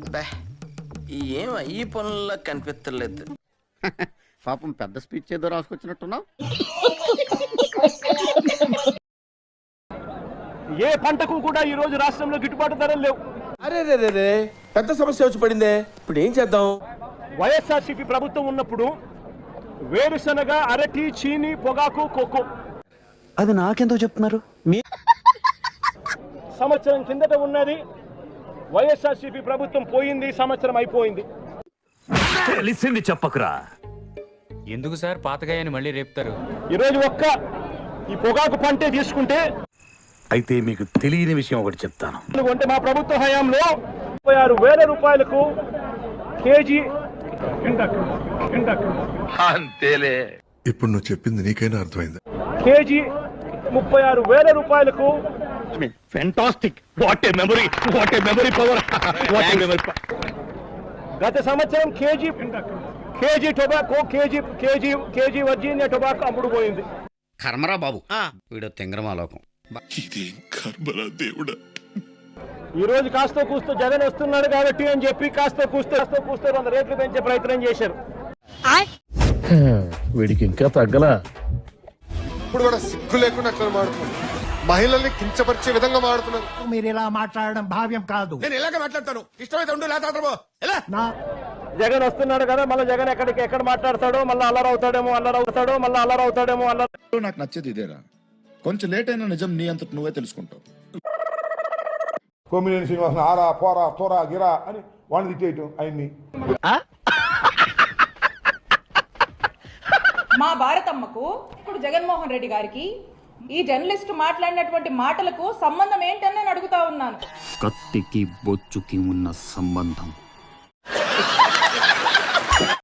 అబ్బా ఏం ఈ పనుల్లో కనిపించలేదు. పాపం పెద్ద స్పీచ్ ఏదో రాసుకొచ్చినట్టున్నావు. ఏ పంటకు కూడా ఈ రోజు రాష్ట్రంలో గిట్టుబాటు ధరలు లేవు. అరే రే రే రే పెద్ద సమస్య వచ్చి పడిందే, ఇప్పుడు ఏం చేద్దాం? వైఎస్ఆర్సీపీ ప్రభుత్వం ఉన్నప్పుడు వేరుశనగ, అరటి, చీని, పొగాకు, కోకో అది నాకెందుకు చెప్తున్నారు? సంవత్సరం కిందట ఉన్నది. వైఎస్ఆర్సీపీ ప్రభుత్వం పోయింది, సంవత్సరం అయిపోయింది. తెలిసింది చెప్పకురా. ఎందుకు సార్ పాతగాయని మళ్ళీ రేపుతారు? ఈరోజు ఒక్క ఈ పొగాకు పంటే తీసుకుంటే అయితే మీకు తెలియని విషయం ఒకటి చెప్తాను. అంటే మా ప్రభుత్వ హయాంలో 36,000 రూపాయలకు కేజీ. అంతేలే. ఇప్పుడు నువ్వు చెప్పింది నీకైనా అర్థమైంది. కేజీ 36,000 రూపాయలకు. Fantastic. What a memory, what a memory power, what a memory. గత సంవత్సరం KG tobacco, KG Virginia tobacco అమ్ముడు పోయింది. కర్మరా బాబు, వీడు తెంగరమాలోకం. దేవుడా, ఈ రోజు కాస్త కూస్తూ జగన్ వస్తున్నాడు కాబట్టి అని చెప్పి కాస్త కూస్తూ 100 రేట్లు పెంచే ప్రయత్నం చేశారు. వీడికి ఇంకా తగ్గలా. ఇప్పుడు కూడా సిగ్గు లేకుండా అట్లా మాడుతున్నారు, మహిళల్ని కించపరిచే విధంగా మాడుతున్నారు. మీరు ఇలా మాట్లాడడం భావ్యం కాదు. నేను ఇలాగ మాట్లాడతాను, ఇష్టమైతే ఉండు, లేకపోతే జగన్ వస్తున్నాడు కదా, మళ్ళీ జగన్ ఎక్కడ మాట్లాడతాడో, మళ్ళీ అల్లరవుతాడేమో. నాకు నచ్చేది ఇదేరా, కొంచెం లేట్ అయినా నిజం నీ అంతటి నువ్వే తెలుసుకుంటావు. కొమ్మినేని శ్రీనివాసన్ ఆరా పోరా తోరా గిరా అని వాడిని తిట్టేయటం ఆయన్ని. మా భారతమ్మకు ఇప్పుడు జగన్మోహన్ రెడ్డి గారికి ఈ జర్నలిస్ట్ మాట్లాడినటువంటి మాటలకు సంబంధం ఏంటని నేను అడుగుతా ఉన్నాను. కత్తికి బొచ్చుకి ఉన్న సంబంధం